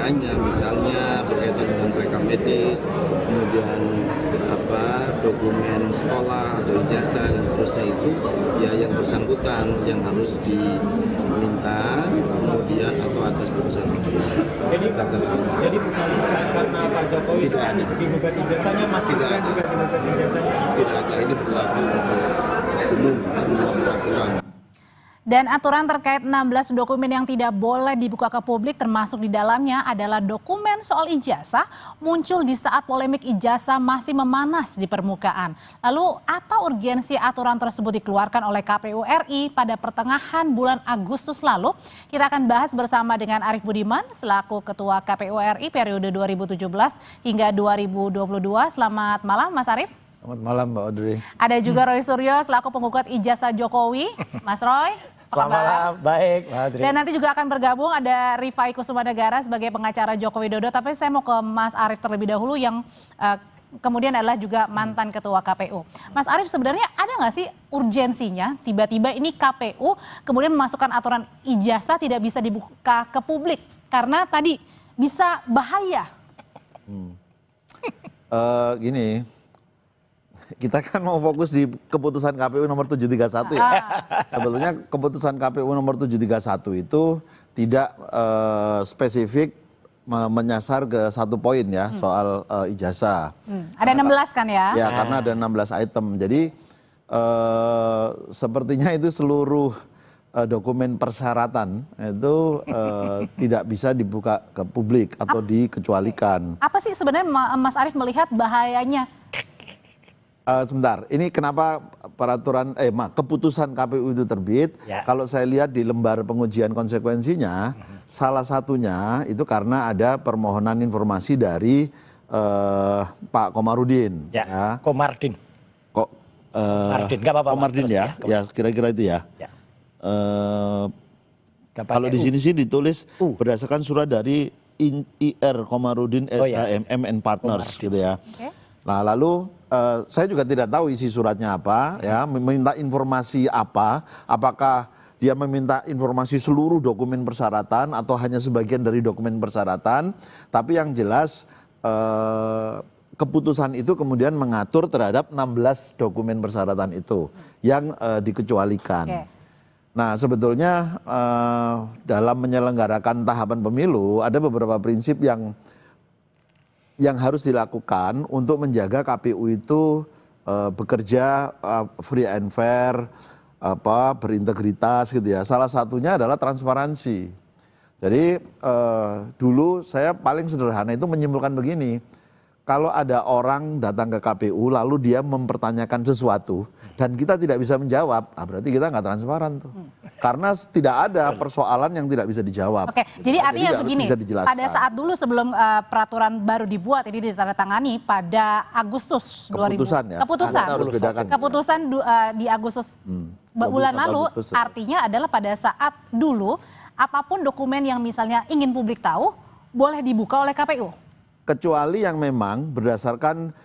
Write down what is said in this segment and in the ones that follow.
lainnya, misalnya berkaitan dengan rekam medis, kemudian dokumen sekolah atau ijazah dan seterusnya itu ya yang bersangkutan yang harus diminta kemudian atau atas putusan tersebut. Jadi bukan karena Pak Jokowi tidak ada digugat ijazahnya, Mas Gibran juga digugat ijazahnya. Tidak ada, ini berlaku untuk umum semua peraturan. Dan aturan terkait 16 dokumen yang tidak boleh dibuka ke publik termasuk di dalamnya adalah dokumen soal ijazah muncul di saat polemik ijazah masih memanas di permukaan. Lalu apa urgensi aturan tersebut dikeluarkan oleh KPU RI pada pertengahan bulan Agustus lalu? Kita akan bahas bersama dengan Arief Budiman selaku Ketua KPU RI periode 2017 hingga 2022. Selamat malam Mas Arief. Selamat malam Mbak Audrey. Ada juga Roy Suryo selaku penggugat ijazah Jokowi. Mas Roy. Selamat malam, baik Mbak Audrey. Dan nanti juga akan bergabung ada Rifai Kusumanegara sebagai pengacara Joko Widodo. Tapi saya mau ke Mas Arief terlebih dahulu yang kemudian adalah juga mantan ketua KPU. Mas Arief, sebenarnya ada nggak sih urgensinya tiba-tiba ini KPU kemudian memasukkan aturan ijazah tidak bisa dibuka ke publik karena tadi bisa bahaya? Gini, kita kan mau fokus di keputusan KPU nomor 731 ya. Sebetulnya keputusan KPU nomor 731 itu tidak spesifik menyasar ke satu poin ya soal ijazah. Ada 16 kan ya? Ya, karena ada 16 item. Jadi sepertinya itu seluruh dokumen persyaratan itu tidak bisa dibuka ke publik atau dikecualikan. Apa sih sebenarnya Mas Arief melihat bahayanya? Sebentar, ini kenapa keputusan KPU itu terbit? Ya. Kalau saya lihat di lembar pengujian konsekuensinya, salah satunya itu karena ada permohonan informasi dari Pak Komarudin. Ya. Komardin. Mardin, nggak apa-apa. Komardin terus ya, ya kira-kira itu ya. Ya. Kalau di sini sih ditulis berdasarkan surat dari IR Komarudin SHM and Partners gitu ya. Okay. Nah lalu saya juga tidak tahu isi suratnya apa, ya meminta informasi apa, apakah dia meminta informasi seluruh dokumen persyaratan atau hanya sebagian dari dokumen persyaratan, tapi yang jelas keputusan itu kemudian mengatur terhadap 16 dokumen persyaratan itu yang dikecualikan. Okay. Nah sebetulnya dalam menyelenggarakan tahapan pemilu ada beberapa prinsip yang harus dilakukan untuk menjaga KPU itu bekerja free and fair, berintegritas gitu ya. Salah satunya adalah transparansi. Jadi dulu saya paling sederhana itu menyimpulkan begini, kalau ada orang datang ke KPU lalu dia mempertanyakan sesuatu dan kita tidak bisa menjawab, berarti kita nggak transparan tuh. Karena tidak ada persoalan yang tidak bisa dijawab. Oke, jadi artinya begini, pada saat dulu sebelum peraturan baru dibuat ini ditandatangani pada Agustus 2000. Keputusan di Agustus bulan lalu, artinya adalah pada saat dulu apapun dokumen yang misalnya ingin publik tahu boleh dibuka oleh KPU. Kecuali yang memang berdasarkan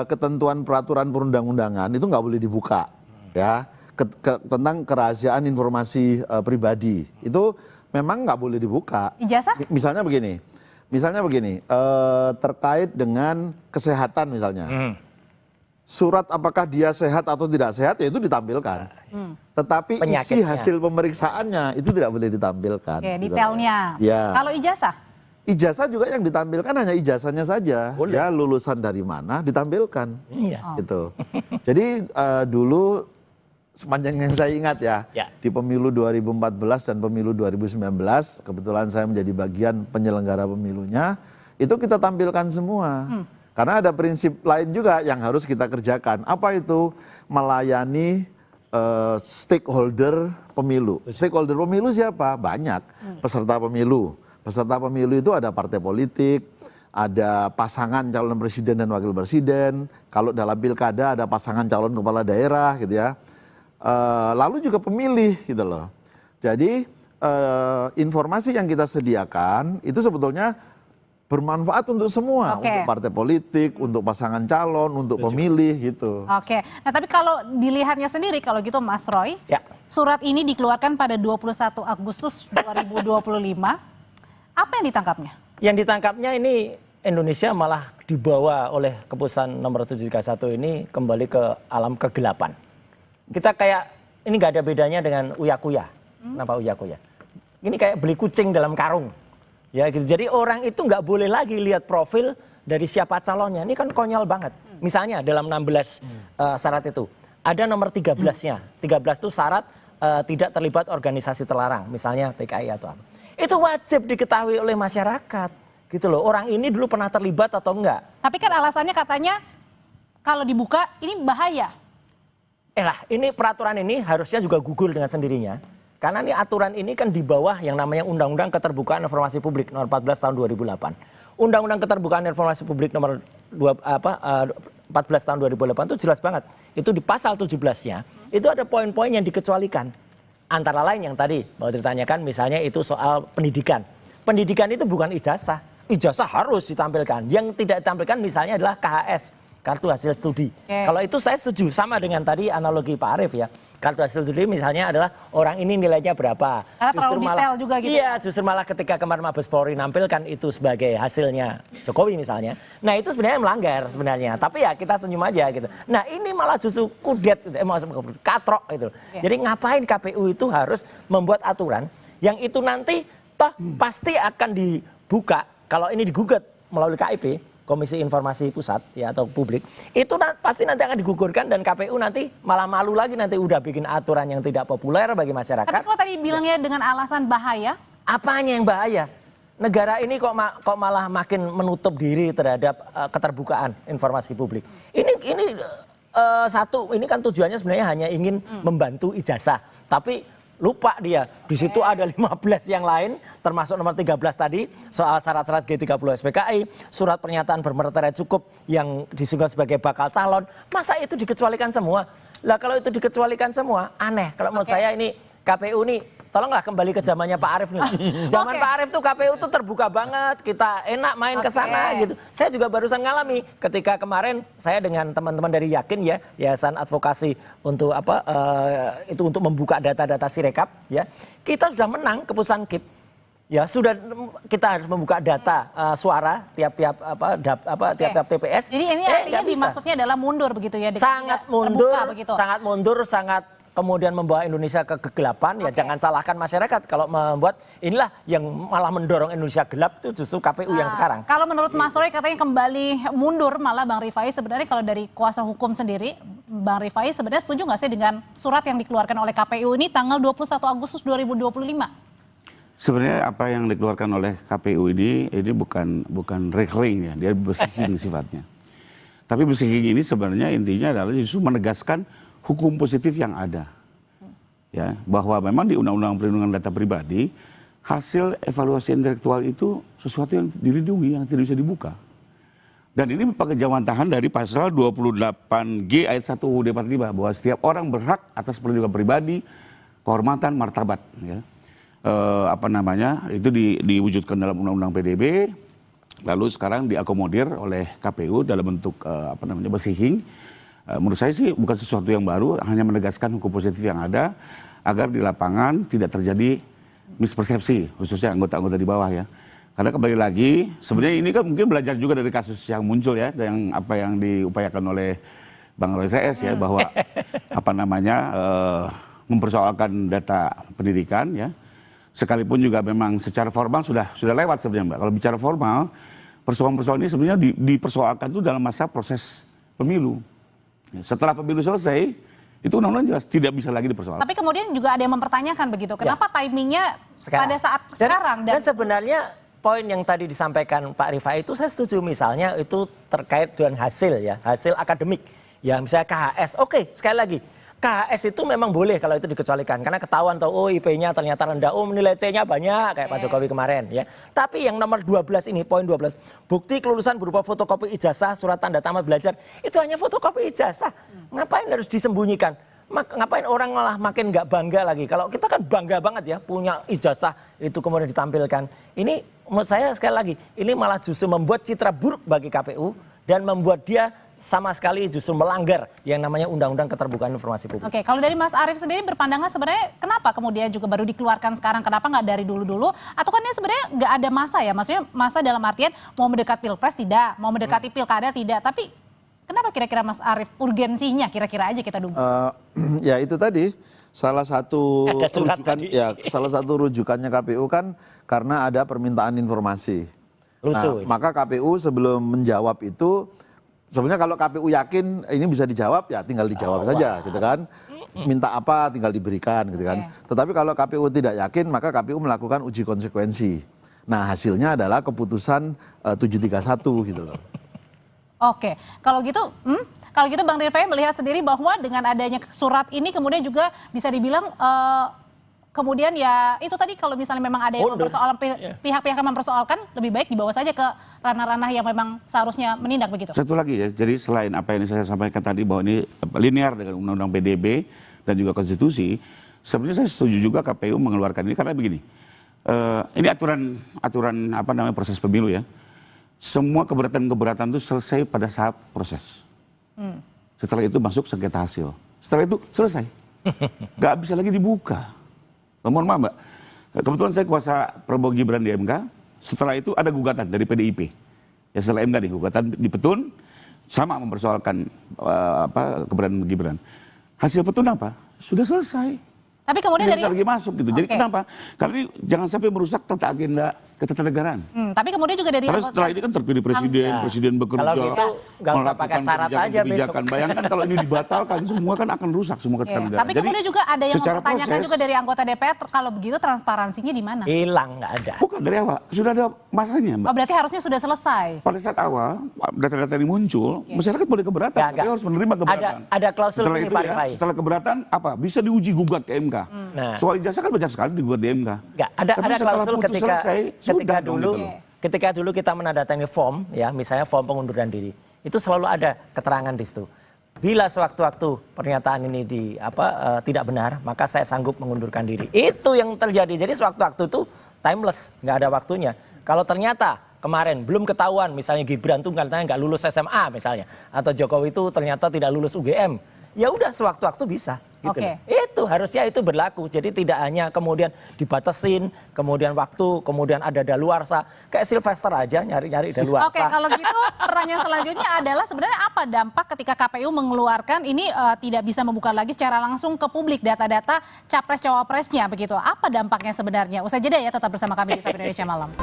ketentuan peraturan perundang-undangan itu nggak boleh dibuka, ya. Tentang kerahasiaan informasi pribadi itu memang nggak boleh dibuka. Ijazah? Misalnya begini, terkait dengan kesehatan misalnya, surat apakah dia sehat atau tidak sehat ya itu ditampilkan. Tetapi isi hasil pemeriksaannya itu tidak boleh ditampilkan. Oke, detailnya. Ya. Kalau ijazah? Ijazah juga yang ditampilkan hanya ijazahnya saja, ya lulusan dari mana ditampilkan, gitu. Jadi dulu sepanjang yang saya ingat ya, di pemilu 2014 dan pemilu 2019, kebetulan saya menjadi bagian penyelenggara pemilunya, itu kita tampilkan semua. Karena ada prinsip lain juga yang harus kita kerjakan. Apa itu? Melayani stakeholder pemilu. Stakeholder pemilu siapa? Banyak. Peserta pemilu. Peserta pemilu itu ada partai politik, ada pasangan calon presiden dan wakil presiden. Kalau dalam pilkada ada pasangan calon kepala daerah gitu ya. Lalu juga pemilih gitu loh. Jadi informasi yang kita sediakan itu sebetulnya bermanfaat untuk semua, untuk partai politik, untuk pasangan calon, untuk pemilih gitu. Oke, nah tapi kalau dilihatnya sendiri kalau gitu Mas Roy, surat ini dikeluarkan pada 21 Agustus 2025, apa yang ditangkapnya? Yang ditangkapnya ini Indonesia malah dibawa oleh keputusan nomor 731 ini kembali ke alam kegelapan. Kita kayak ini nggak ada bedanya dengan uya-kuya. Kenapa uya-kuya? Ini kayak beli kucing dalam karung. Ya gitu. Jadi orang itu nggak boleh lagi lihat profil dari siapa calonnya. Ini kan konyol banget. Misalnya dalam 16 syarat itu ada nomor 13-nya. 13 itu syarat tidak terlibat organisasi terlarang, misalnya PKI atau apa. Itu wajib diketahui oleh masyarakat. Gitu loh, orang ini dulu pernah terlibat atau enggak. Tapi kan alasannya katanya kalau dibuka ini bahaya. Ini peraturan ini harusnya juga gugur dengan sendirinya. Karena ini aturan ini kan di bawah yang namanya Undang-Undang Keterbukaan Informasi Publik nomor 14 tahun 2008. Undang-Undang Keterbukaan Informasi Publik nomor 14 tahun 2008 itu jelas banget. Itu di pasal 17-nya, itu ada poin-poin yang dikecualikan. Antara lain yang tadi mau ditanyakan misalnya itu soal pendidikan. Pendidikan itu bukan ijazah. Ijazah harus ditampilkan. Yang tidak ditampilkan misalnya adalah KHS, kartu hasil studi. Kalau itu saya setuju, sama dengan tadi analogi Pak Arief ya. Kartu hasil studi misalnya adalah orang ini nilainya berapa. Karena terlalu detail juga gitu. Iya, justru malah ketika kemarin Mabes Polri nampilkan itu sebagai hasilnya Jokowi misalnya. Nah itu sebenarnya melanggar sebenarnya. Tapi ya kita senyum aja gitu. Nah ini malah justru kudet, katrok gitu. Jadi ngapain KPU itu harus membuat aturan yang itu nanti toh pasti akan dibuka. Kalau ini digugat melalui KIP, Komisi Informasi Pusat ya atau publik, itu pasti nanti akan digugurkan dan KPU nanti malah malu lagi nanti udah bikin aturan yang tidak populer bagi masyarakat. Tapi kalau tadi bilangnya dengan alasan bahaya? Apanya yang bahaya? Negara ini kok malah makin menutup diri terhadap keterbukaan informasi publik. Ini kan tujuannya sebenarnya hanya ingin membantu ijazah, tapi lupa dia, di situ ada 15 yang lain, termasuk nomor 13 tadi, soal syarat-syarat G30 SPKI, surat pernyataan bermartabat cukup yang disebut sebagai bakal calon, masa itu dikecualikan semua? Lah kalau itu dikecualikan semua, aneh. Kalau menurut saya ini KPU nih, tolonglah kembali ke zamannya Pak Arief nih. Zaman Pak Arief tuh KPU tuh terbuka banget, kita enak main ke sana gitu. Saya juga barusan ngalami ketika kemarin saya dengan teman-teman dari Yakin ya, Yayasan Advokasi untuk itu untuk membuka data-data Sirekap ya. Kita sudah menang keputusan KIP. Ya sudah kita harus membuka data suara tiap-tiap tiap-tiap TPS. Jadi ini artinya dimaksudnya adalah mundur begitu ya? Sangat mundur, sangat kemudian membawa Indonesia ke kegelapan. Ya jangan salahkan masyarakat kalau membuat inilah yang malah mendorong Indonesia gelap itu justru KPU yang sekarang. Kalau menurut Mas Roy katanya kembali mundur, malah Bang Rifai sebenarnya kalau dari kuasa hukum sendiri, Bang Rifai sebenarnya setuju nggak sih dengan surat yang dikeluarkan oleh KPU ini tanggal 21 Agustus 2025? Sebenarnya apa yang dikeluarkan oleh KPU ini bukan reclaim ya, dia bersihing sifatnya. Tapi bersihing ini sebenarnya intinya adalah justru menegaskan hukum positif yang ada. Ya, bahwa memang di Undang-Undang Perlindungan Data Pribadi, hasil evaluasi intelektual itu sesuatu yang dilindungi, yang tidak bisa dibuka. Dan ini pakai jawantahan dari pasal 28G ayat 1 UUD 45 bahwa setiap orang berhak atas perlindungan pribadi, kehormatan, martabat. Ya. Itu diwujudkan dalam Undang-Undang PDB, lalu sekarang diakomodir oleh KPU dalam bentuk bersihing. Menurut saya sih bukan sesuatu yang baru, hanya menegaskan hukum positif yang ada agar di lapangan tidak terjadi mispersepsi, khususnya anggota-anggota di bawah ya. Karena kembali lagi, sebenarnya ini kan mungkin belajar juga dari kasus yang muncul ya, yang apa yang diupayakan oleh Bang Roy CS ya, bahwa mempersoalkan data pendidikan ya. Sekalipun juga memang secara formal sudah lewat sebenarnya Mbak. Kalau bicara formal, persoalan-persoalan ini sebenarnya dipersoalkan itu dalam masa proses pemilu. Setelah pemilu selesai, itu undang-undang jelas tidak bisa lagi dipersoalkan. Tapi kemudian juga ada yang mempertanyakan begitu, kenapa timingnya pada saat sekarang? Dan sebenarnya poin yang tadi disampaikan Pak Rifai itu saya setuju, misalnya itu terkait dengan hasil ya, hasil akademik. Ya misalnya KHS, oke, sekali lagi. KHS itu memang boleh kalau itu dikecualikan karena ketahuan IP-nya ternyata rendah, nilai C-nya banyak kayak Pak Jokowi kemarin ya. Tapi yang nomor 12 ini, poin 12, bukti kelulusan berupa fotokopi ijazah, surat tanda tamat belajar, itu hanya fotokopi ijazah. Ngapain harus disembunyikan? Ngapain orang malah makin nggak bangga lagi? Kalau kita kan bangga banget ya punya ijazah itu kemudian ditampilkan. Ini menurut saya sekali lagi, ini malah justru membuat citra buruk bagi KPU dan membuat dia sama sekali justru melanggar yang namanya Undang-Undang Keterbukaan Informasi Publik. Oke, kalau dari Mas Arief sendiri berpandangan sebenarnya kenapa kemudian juga baru dikeluarkan sekarang, kenapa nggak dari dulu-dulu? Atau kan ini sebenarnya nggak ada masa ya, maksudnya masa dalam artian mau mendekat pilpres tidak, mau mendekati pilkada tidak, tapi kenapa kira-kira Mas Arief urgensinya kira-kira aja kita duga? Ya itu tadi salah satu rujukannya KPU kan karena ada permintaan informasi. Lucu. Nah, maka KPU sebelum menjawab itu sebenarnya kalau KPU yakin ini bisa dijawab ya tinggal dijawab saja gitu kan. Minta apa tinggal diberikan gitu kan. Tetapi kalau KPU tidak yakin maka KPU melakukan uji konsekuensi. Nah, hasilnya adalah keputusan 731 gitu loh. Oke, kalau gitu Bang Rifai melihat sendiri bahwa dengan adanya surat ini kemudian juga bisa dibilang kemudian ya itu tadi kalau misalnya memang ada yang mempersoalkan pihak-pihak yang mempersoalkan lebih baik dibawa saja ke ranah-ranah yang memang seharusnya menindak begitu. Satu lagi ya, jadi selain apa yang saya sampaikan tadi bahwa ini linear dengan Undang-Undang PDB dan juga konstitusi, sebenarnya saya setuju juga KPU mengeluarkan ini karena begini. Ini aturan apa namanya proses pemilu ya. Semua keberatan-keberatan itu selesai pada saat proses. Setelah itu masuk sengketa hasil. Setelah itu selesai. Gak bisa lagi dibuka. Mohon maaf Mbak, kebetulan saya kuasa Prabowo Gibran di MK, setelah itu ada gugatan dari PDIP. Ya setelah MK nih, gugatan di Petun, sama mempersoalkan keberatan Gibran. Hasil Petun apa? Sudah selesai. Tapi kemudian tidak bisa lagi masuk gitu. Jadi kenapa? Karena ini jangan sampai merusak tata agenda ketatanegaraan. Tapi kemudian juga dari karena setelah ini kan terpilih presiden bekerja, kalau gitu nggak usah pakai syarat aja besok. Bayangkan kalau ini dibatalkan semua kan akan rusak semua ketatanegaraan. Tapi kemudian juga ada yang mempertanyakan juga dari anggota DPR kalau begitu transparansinya di mana? Hilang, nggak ada. Bukan dari awal, sudah ada masanya Mbak. Oh, berarti harusnya sudah selesai. Pada saat awal data-data ini muncul, masyarakat boleh keberatan, tapi harus menerima keberatan. Ada klausul ini Pak Rifai. Setelah keberatan apa? Bisa diuji gugat ke MK. Soal ijazah kan banyak sekali digugat di MK. Nggak, ada klausul ketika dulu kita menandatangani form ya, misalnya form pengunduran diri, itu selalu ada keterangan di situ. Bila sewaktu-waktu pernyataan ini tidak benar, maka saya sanggup mengundurkan diri. Itu yang terjadi. Jadi sewaktu-waktu itu timeless, nggak ada waktunya. Kalau ternyata kemarin belum ketahuan, misalnya Gibran tuh katanya nggak lulus SMA misalnya, atau Jokowi itu ternyata tidak lulus UGM, ya udah sewaktu-waktu bisa. Gitu itu harusnya itu berlaku. Jadi tidak hanya kemudian dibatasin, kemudian waktu, kemudian ada daluarsa. Kayak Sylvester aja nyari-nyari daluarsa. Oke, kalau gitu pertanyaan selanjutnya adalah sebenarnya apa dampak ketika KPU mengeluarkan ini tidak bisa membuka lagi secara langsung ke publik data-data capres-cawapresnya begitu. Apa dampaknya sebenarnya? Usai jeda ya, tetap bersama kami di Sapa Indonesia Malam.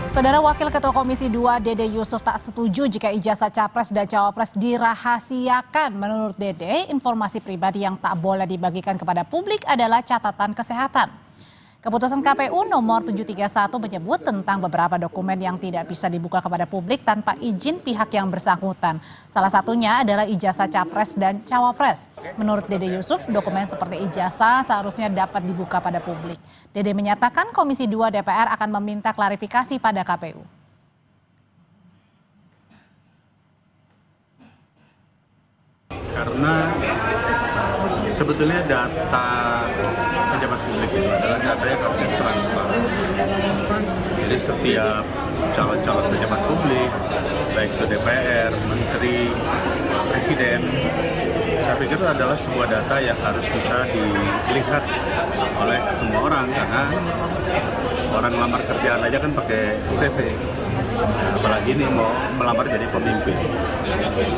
Saudara Wakil Ketua Komisi 2 Dede Yusuf tak setuju jika ijazah capres dan cawapres dirahasiakan. Menurut Dede, informasi pribadi yang tak boleh dibagikan kepada publik adalah catatan kesehatan. Keputusan KPU nomor 731 menyebut tentang beberapa dokumen yang tidak bisa dibuka kepada publik tanpa izin pihak yang bersangkutan. Salah satunya adalah ijazah capres dan cawapres. Menurut Dede Yusuf, dokumen seperti ijazah seharusnya dapat dibuka pada publik. Dede menyatakan Komisi 2 DPR akan meminta klarifikasi pada KPU. Karena sebetulnya data pejabat publik itu adalah data yang harusnya transparan. Jadi setiap calon-calon pejabat publik, baik itu DPR, Menteri, Presiden, saya pikir itu adalah sebuah data yang harus bisa dilihat oleh semua orang, karena orang melamar kerjaan aja kan pakai CV. Apalagi ini mau melamar jadi pemimpin.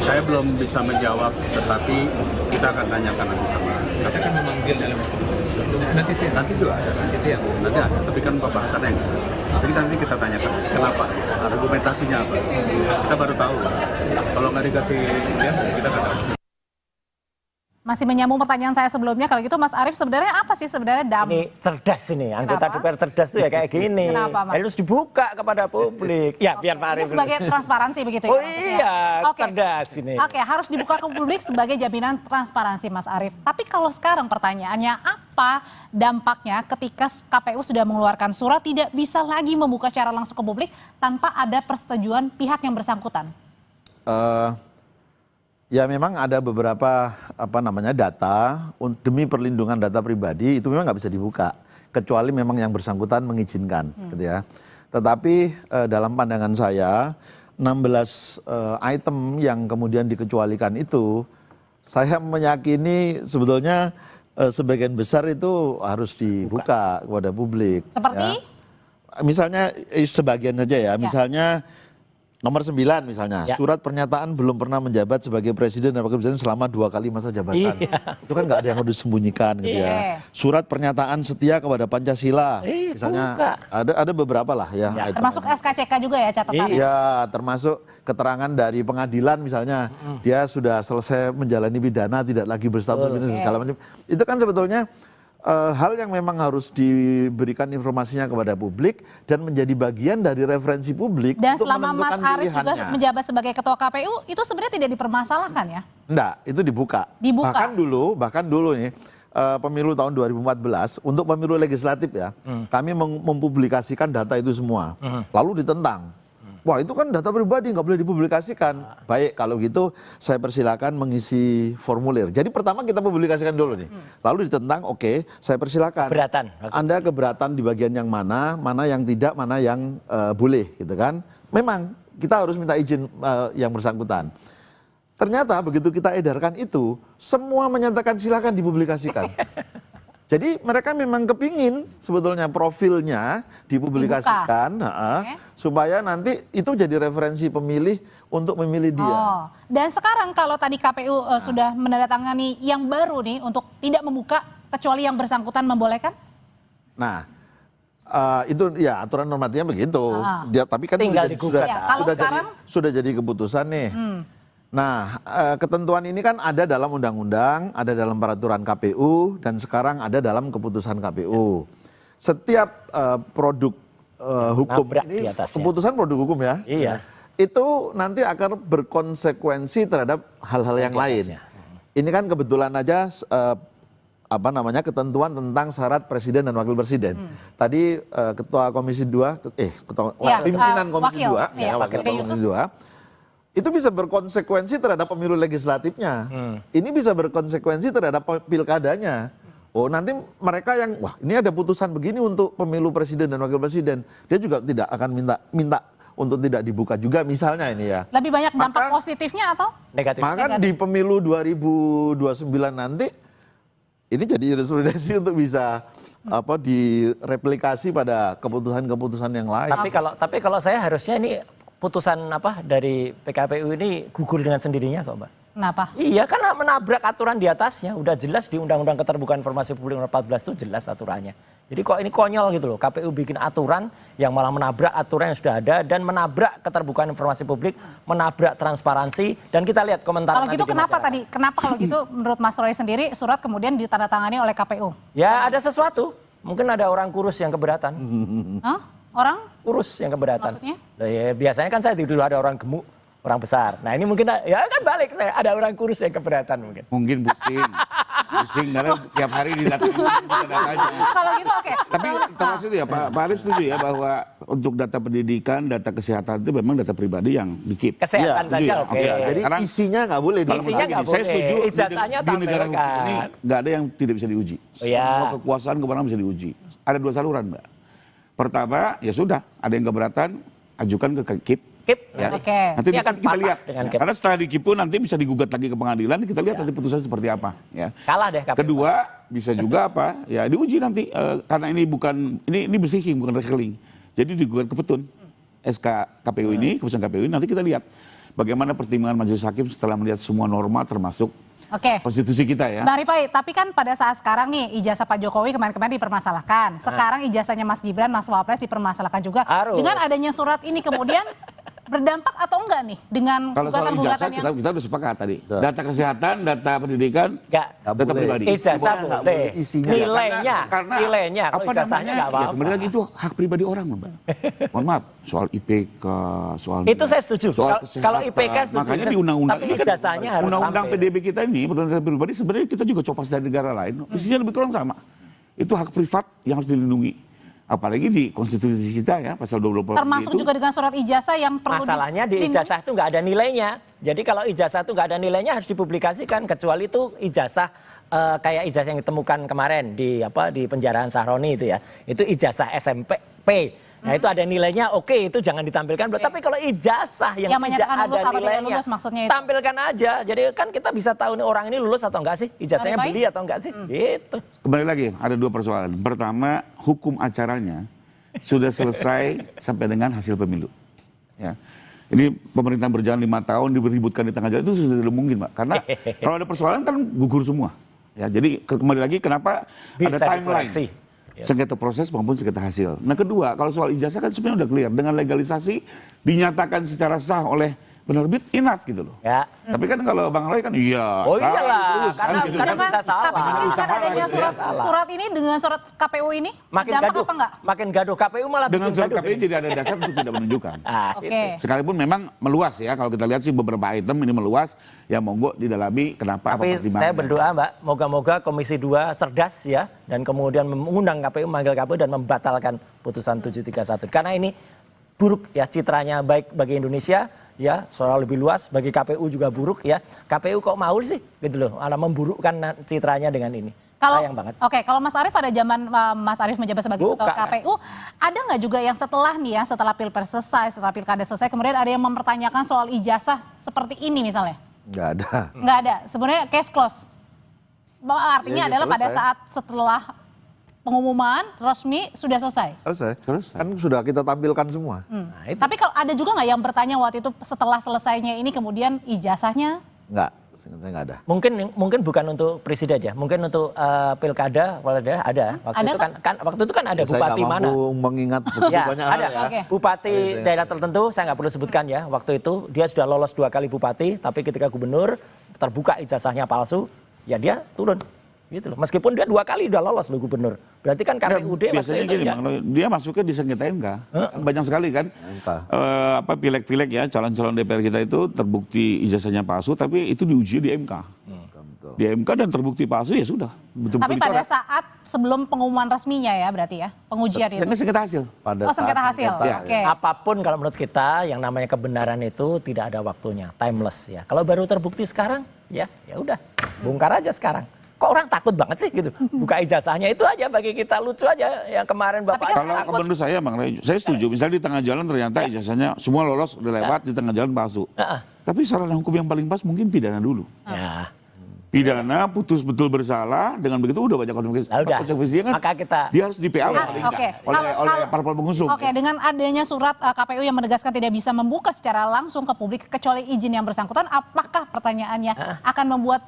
Saya belum bisa menjawab, tetapi kita akan tanyakan nanti sama. Kita kan memanggil dalam nanti juga ada nanti ada, tapi kan pembahasannya. Jadi nanti kita tanyakan kenapa, argumentasinya apa. Kita baru tahu. Kalau nggak dikasih lihat, kita nggak tahu. Masih menyambung pertanyaan saya sebelumnya, kalau gitu Mas Arief sebenarnya apa sih sebenarnya dampak? Ini cerdas ini, anggota DPR cerdas tuh ya kayak gini. Kenapa, Mas? Harus dibuka kepada publik. Ya biar Pak Arief. Ini sebagai transparansi begitu ya? Oh iya, cerdas ini. Oke, harus dibuka ke publik sebagai jaminan transparansi Mas Arief. Tapi kalau sekarang pertanyaannya apa dampaknya ketika KPU sudah mengeluarkan surat tidak bisa lagi membuka secara langsung ke publik tanpa ada persetujuan pihak yang bersangkutan? Ya memang ada beberapa data demi perlindungan data pribadi itu memang nggak bisa dibuka kecuali memang yang bersangkutan mengizinkan gitu ya. Tetapi dalam pandangan saya 16 item yang kemudian dikecualikan itu, saya meyakini sebetulnya sebagian besar itu harus dibuka kepada publik. Seperti? Ya. Misalnya sebagian saja ya, misalnya nomor 9 misalnya, surat pernyataan belum pernah menjabat sebagai presiden dan wakil presiden selama 2 kali masa jabatan. Itu kan nggak ada yang harus disembunyikan gitu ya. Surat pernyataan setia kepada Pancasila, misalnya ada beberapa lah ya. Termasuk SKCK juga ya catatannya? Ya, termasuk keterangan dari pengadilan misalnya, dia sudah selesai menjalani pidana, tidak lagi berstatus pidana segala macam. Itu kan sebetulnya hal yang memang harus diberikan informasinya kepada publik dan menjadi bagian dari referensi publik. Dan untuk selama Mas Arief juga pilihannya. menjabat sebagai ketua KPU, itu sebenarnya tidak dipermasalahkan ya? Enggak, itu dibuka. Bahkan dulu nih, pemilu tahun 2014, untuk pemilu legislatif ya, kami mempublikasikan data itu semua. Lalu ditentang. Wah, itu kan data pribadi, nggak boleh dipublikasikan. Baik, kalau gitu saya persilakan mengisi formulir. Jadi pertama kita publikasikan dulu nih. Lalu ditentang, oke, saya persilakan. Keberatan. Anda keberatan di bagian yang mana yang tidak, mana yang boleh, gitu kan. Memang kita harus minta izin yang bersangkutan. Ternyata begitu kita edarkan itu, semua menyatakan silakan dipublikasikan. Jadi mereka memang kepingin sebetulnya profilnya dipublikasikan, supaya nanti itu jadi referensi pemilih untuk memilih dia. Dan sekarang kalau tadi KPU sudah menandatangani yang baru nih untuk tidak membuka kecuali yang bersangkutan membolehkan? Nah, itu ya aturan normatifnya begitu. Tapi kan sudah jadi keputusan nih. Nah, ketentuan ini kan ada dalam undang-undang, ada dalam peraturan KPU, dan sekarang ada dalam keputusan KPU. Setiap produk hukum ini, keputusan produk hukum ya, itu nanti akan berkonsekuensi terhadap hal-hal yang lain. Ini kan kebetulan aja ketentuan tentang syarat presiden dan wakil presiden. Tadi ketua komisi 2, pimpinan komisi 2, wakil ketua komisi 2, itu bisa berkonsekuensi terhadap pemilu legislatifnya. Ini bisa berkonsekuensi terhadap pilkadanya. Oh, nanti mereka yang, wah ini ada putusan begini untuk pemilu presiden dan wakil presiden, dia juga tidak akan minta untuk tidak dibuka juga misalnya ini ya. Lebih banyak dampak positifnya atau negatif? Maka di pemilu 2029 nanti, ini jadi jurisprudensi untuk bisa direplikasi pada keputusan-keputusan yang lain. Tapi kalau saya harusnya ini putusan dari PKPU ini gugur dengan sendirinya kok, Mbak. Kenapa? Iya, karena menabrak aturan di atasnya. Udah jelas di Undang-Undang Keterbukaan Informasi Publik nomor 14 itu jelas aturannya. Jadi kok ini konyol gitu loh. KPU bikin aturan yang malah menabrak aturan yang sudah ada dan menabrak keterbukaan informasi publik, menabrak transparansi, dan kita lihat komentar. Kalau gitu kenapa tadi? Kenapa kalau gitu menurut Mas Roy sendiri surat kemudian ditandatangani oleh KPU? Ya ada sesuatu. Mungkin ada orang kurus yang keberatan. Hah? Orang? Kurus yang keberatan. Maksudnya? Ya, biasanya kan saya dulu ada orang gemuk, orang besar. Nah ini mungkin ya kan balik saya ada orang kurus yang keberatan mungkin. Mungkin pusing karena tiap hari didatangin datanya. Kalau gitu oke. Tapi termasuk ya Pak Aris setuju ya bahwa untuk data pendidikan, data kesehatan itu memang data pribadi yang di-keep. Kesehatan saja oke. Jadi isinya nggak boleh. Isinya nggak boleh. Saya setuju Ijazahnya di negara hukum ini nggak ada yang tidak bisa diuji. Semua kekuasaan kewenangan bisa diuji. Ada 2 saluran, Mbak. Pertama, ya sudah, ada yang keberatan, ajukan ke KIP. Ya. Nanti kita lihat. Karena setelah di KIP pun nanti bisa digugat lagi ke pengadilan, kita lihat nanti putusannya seperti apa. Ya. Kalah deh KPU. Kedua, bisa juga ya diuji nanti. Karena ini bukan, ini bersihing, bukan rekeling. Jadi digugat ke petun. SK KPU ini, keputusan KPU ini, nanti kita lihat bagaimana pertimbangan majelis hakim setelah melihat semua norma termasuk konstitusi kita ya. Bang Rifai, tapi kan pada saat sekarang nih ijazah Pak Jokowi kemarin dipermasalahkan. Sekarang ijazahnya Mas Gibran, Mas Wapres dipermasalahkan juga. Dengan adanya surat ini kemudian berdampak atau enggak nih dengan kalau soal ijazah kita udah sepakat tadi. Data kesehatan, data pendidikan, data pribadi. Ijazah boleh. Nilainya, karena kalau ijazahnya enggak apa-apa. Kembali lagi itu hak pribadi orang, Mbak. Mohon maaf, soal IPK, soal itu saya setuju. Kalau IPK setuju. Makanya di undang-undang tapi ijazahnya harus undang-undang PDB kita ini, data pribadi sebenarnya kita juga copas dari negara lain. Isinya lebih kurang sama. Itu hak privat yang harus dilindungi. Apalagi di konstitusi kita ya, pasal 20. Termasuk juga dengan surat ijazah yang perlu masalahnya di ijazah itu nggak ada nilainya. Jadi kalau ijazah itu nggak ada nilainya harus dipublikasikan. Kecuali itu ijazah kayak ijazah yang ditemukan kemarin di penjaraan Sahroni itu ya. Itu ijazah SMP Nah itu ada nilainya, oke itu jangan ditampilkan. Tapi kalau ijazah yang tidak menyatakan ada lulus atau tidak nilainya, lulus maksudnya itu. tampilkan aja. Jadi kan kita bisa tahu nih orang ini lulus atau enggak sih, ijazahnya beli atau enggak sih, gitu. Kembali lagi, ada dua persoalan. Pertama, hukum acaranya sudah selesai sampai dengan hasil pemilu. Ya. Ini pemerintahan berjalan 5 tahun diributkan di tengah jalan itu sudah tidak mungkin, Pak. Karena kalau ada persoalan kan gugur semua. Ya, jadi kembali lagi kenapa Bisa ada timeline. Sengketa proses maupun sengketa hasil. Nah kedua, kalau soal ijazah kan sebenarnya udah clear. Dengan legalisasi dinyatakan secara sah oleh penerbit, enough gitu loh. Ya. Tapi kan kalau Bang Roy kan iya. Oh iyalah, terus, karena gitu. kadang bisa salah. Tapi ini kan adanya surat ini dengan surat KPU ini Makin dampak gaduh, apa enggak? makin gaduh. KPU malah Dengan bikin surat gaduh. KPU tidak ada dasar untuk tidak menunjukkan. Oke. Sekalipun memang meluas ya, kalau kita lihat sih beberapa item ini meluas, ya monggo didalami kenapa. Tapi saya berdoa Mbak, moga-moga Komisi 2 cerdas ya, dan kemudian mengundang KPU, manggil KPU dan membatalkan putusan 731. Karena ini buruk ya citranya, baik bagi Indonesia ya, soal lebih luas, bagi KPU juga buruk ya. KPU kok mau sih gitu loh, malah memburukkan citranya dengan ini. Sayang banget. Oke, kalau Mas Arief pada zaman Mas Arief menjabat sebagai ketua KPU, ada nggak juga yang setelah nih ya, setelah Pilpres selesai, setelah Pilkada selesai, kemudian ada yang mempertanyakan soal ijazah seperti ini misalnya? Nggak ada. Nggak ada, sebenarnya case close. Artinya Ya, adalah pada selesai. saat setelah pengumuman resmi sudah selesai. Selesai. Kan sudah kita tampilkan semua. Nah, itu. Tapi kalau ada juga nggak yang bertanya waktu itu setelah selesainya ini kemudian ijazahnya? Nggak, saya nggak ada. Mungkin bukan untuk presiden ya, mungkin untuk pilkada, ada. Waktu itu kan ada bupati saya mana? Saya mengingat Ya, banyak ada. hal ya. Oke. Bupati daerah tertentu, saya nggak perlu sebutkan ya. Waktu itu dia sudah lolos 2 kali bupati, tapi ketika gubernur terbuka ijazahnya palsu, ya dia turun. Gitu loh. Meskipun dia 2 kali udah lolos loh gubernur. Berarti kan KPUD biasanya waktu itu gini, ya. Bang, dia masuknya di sengketa MK. Banyak sekali kan. Pileg-pileg ya, calon-calon DPR kita itu terbukti ijazahnya palsu, tapi itu diuji di MK. Di MK dan terbukti palsu ya sudah. Tapi pada saat sebelum pengumuman resminya ya berarti ya, pengujian itu. Sengketa hasil. Sengketa hasil. Oke. Apapun kalau menurut kita yang namanya kebenaran itu tidak ada waktunya, timeless ya. Kalau baru terbukti sekarang, ya udah, bongkar aja sekarang. Kok orang takut banget sih gitu, buka ijazahnya itu aja bagi kita, lucu aja yang kemarin Bapak. Kalau menurut saya Bang Ray, saya setuju. Misalnya di tengah jalan ternyata ijazahnya semua lolos udah lewat, di tengah jalan palsu. Tapi sarana hukum yang paling pas mungkin pidana dulu. Ya. Pidana putus betul bersalah, dengan begitu udah banyak konsekuensinya kan. Maka kita dia harus di PA oleh parpol pengusung. Oke, dengan adanya surat KPU yang menegaskan tidak bisa membuka secara langsung ke publik kecuali izin yang bersangkutan, apakah pertanyaannya akan membuat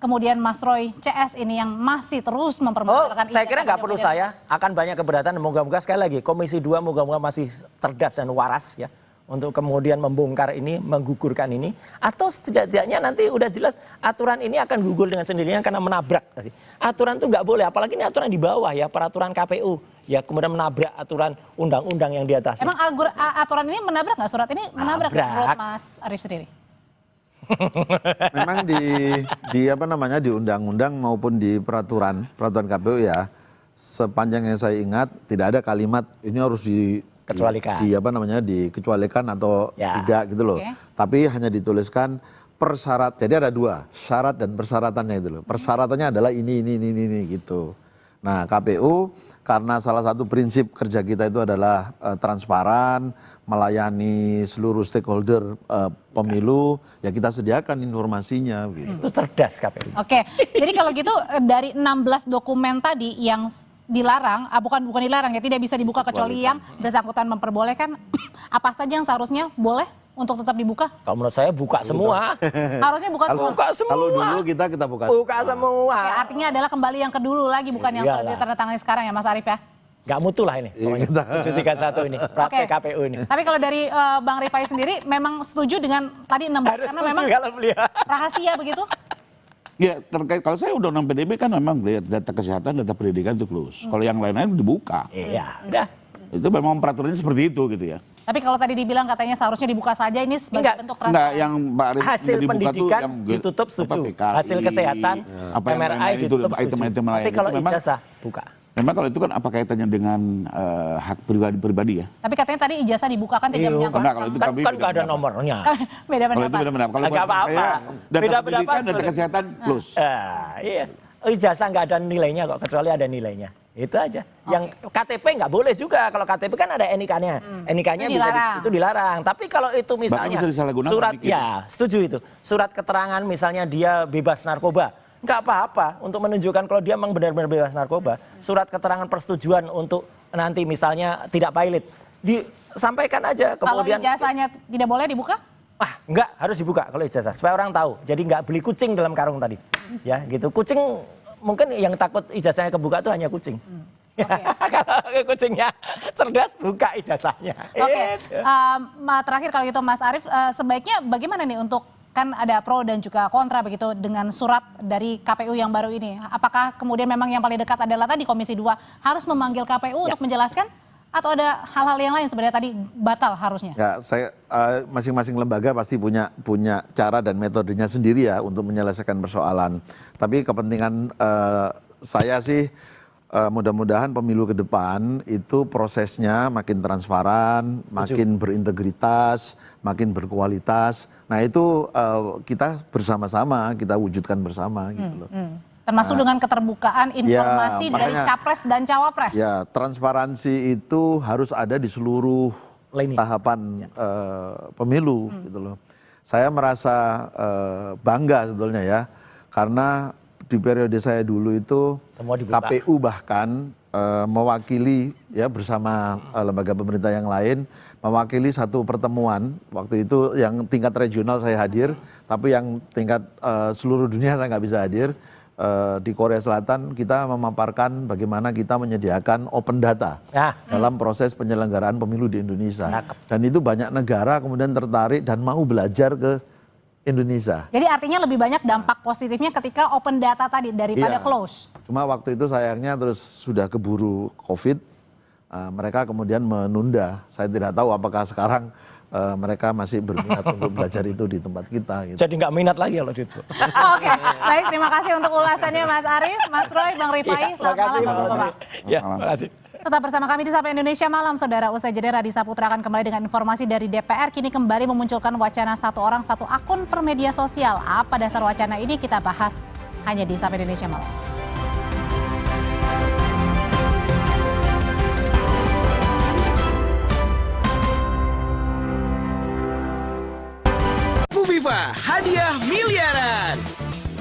kemudian Mas Roy CS ini yang masih terus mempermasalahkan saya kira nggak perlu akan banyak keberatan. Moga-moga sekali lagi Komisi 2 moga-moga masih cerdas dan waras ya untuk kemudian membongkar ini, menggugurkan ini, atau setidaknya nanti udah jelas aturan ini akan gugur dengan sendirinya karena menabrak tadi. Aturan itu nggak boleh, apalagi ini aturan di bawah ya, peraturan KPU ya, kemudian menabrak aturan undang-undang yang di atas. Emang aturan ini menabrak nggak, surat ini menabrak menurut Mas Arief sendiri? Memang di undang-undang maupun di peraturan KPU ya, sepanjang yang saya ingat tidak ada kalimat ini harus dikecualikan atau tidak gitu loh. Tapi hanya dituliskan persyarat. Jadi ada 2, syarat dan persyaratannya itu loh. Persyaratannya adalah ini gitu. Nah, KPU karena salah satu prinsip kerja kita itu adalah transparan, melayani seluruh stakeholder pemilu, ya kita sediakan informasinya. Gitu. Itu cerdas KPU. Oke, jadi kalau gitu dari 16 dokumen tadi yang dilarang, bukan dilarang ya, tidak bisa dibuka kecuali yang bersangkutan memperbolehkan, apa saja yang seharusnya boleh untuk tetap dibuka? Kalau menurut saya buka semua. Harusnya buka semua. Kalau dulu kita buka. Buka semua. Oke, artinya adalah kembali yang ke dulu lagi, bukan yang sudah ditandatangani sekarang ya Mas Arief ya? Gak mutu lah ini, 731 ini, praktek KPU ini. Tapi kalau dari Bang Rifai sendiri memang setuju dengan tadi 16, karena memang rahasia begitu? Ya terkait, kalau saya undang-undang PDB kan memang lihat data kesehatan, data pendidikan itu close. Kalau yang lain-lain dibuka. Iya, udah. Itu memang peraturannya seperti itu gitu ya. Tapi kalau tadi dibilang katanya seharusnya dibuka saja, ini sebagai bentuk transparansi. Enggak, yang Pak Arief hasil pendidikan yang ditutup setuju. Hasil kesehatan, MRI ditutup setuju. Tapi kalau ijazah buka. Memang kalau itu kan apa kaitannya dengan hak pribadi ya? Tapi katanya tadi ijazah dibuka kan tidak menyangkut. Kalau itu kami kan nggak ada nomornya. Beda pendapat. Kalau itu beda pendapat. Kalau nggak apa-apa. Data pendidikan, data kesehatan close. Iya. Ijazah nggak ada nilainya kok, kecuali ada nilainya. Itu aja. Yang KTP nggak boleh juga. Kalau KTP kan ada NIK-nya. NIK-nya itu dilarang. Tapi kalau itu misalnya surat, ya setuju itu. Surat keterangan misalnya dia bebas narkoba. Nggak apa-apa untuk menunjukkan kalau dia memang benar-benar bebas narkoba. Surat keterangan persetujuan untuk nanti misalnya tidak pilot. Disampaikan aja. Kemudian, kalau ijazahnya tidak boleh dibuka? Enggak, harus dibuka kalau ijazah. Supaya orang tahu. Jadi nggak beli kucing dalam karung tadi. Ya gitu. Kucing mungkin yang takut ijazahnya kebuka itu hanya kucing. Kalau kucingnya cerdas, buka ijazahnya. Terakhir kalau gitu Mas Arief, sebaiknya bagaimana nih untuk, kan ada pro dan juga kontra begitu dengan surat dari KPU yang baru ini. Apakah kemudian memang yang paling dekat adalah tadi Komisi 2 harus memanggil KPU untuk menjelaskan? Atau ada hal-hal yang lain sebenarnya tadi batal harusnya? Ya, masing-masing lembaga pasti punya cara dan metodenya sendiri ya untuk menyelesaikan persoalan. Tapi kepentingan saya sih mudah-mudahan pemilu ke depan itu prosesnya makin transparan, makin berintegritas, makin berkualitas. Nah itu kita bersama-sama, kita wujudkan bersama gitu loh. Termasuk dengan keterbukaan informasi dari capres dan cawapres. Ya, transparansi itu harus ada di seluruh tahapan pemilu gitu loh. Saya merasa bangga sebetulnya ya, karena di periode saya dulu itu KPU bahkan mewakili ya bersama lembaga pemerintah yang lain mewakili satu pertemuan waktu itu yang tingkat regional saya hadir, tapi yang tingkat seluruh dunia saya nggak bisa hadir. Di Korea Selatan kita memaparkan bagaimana kita menyediakan open data dalam proses penyelenggaraan pemilu di Indonesia. Dan itu banyak negara kemudian tertarik dan mau belajar ke Indonesia. Jadi artinya lebih banyak dampak positifnya ketika open data tadi daripada close. Cuma waktu itu sayangnya terus sudah keburu COVID, mereka kemudian menunda. Saya tidak tahu apakah sekarang mereka masih berminat untuk belajar itu di tempat kita. Gitu. Jadi nggak minat lagi kalau gitu. Oke, baik, terima kasih untuk ulasannya Mas Arief, Mas Roy, Bang Rifai. Selamat malam Bapak-Bapak. Ya, terima kasih. Tetap bersama kami di Sapa Indonesia Malam, Saudara. Usai jeda, Raditya Putra akan kembali dengan informasi dari DPR. Kini kembali memunculkan wacana satu orang satu akun per media sosial. Apa dasar wacana ini kita bahas hanya di Sapa Indonesia Malam. Viva, hadiah miliaran.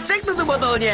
Cek tutup botolnya.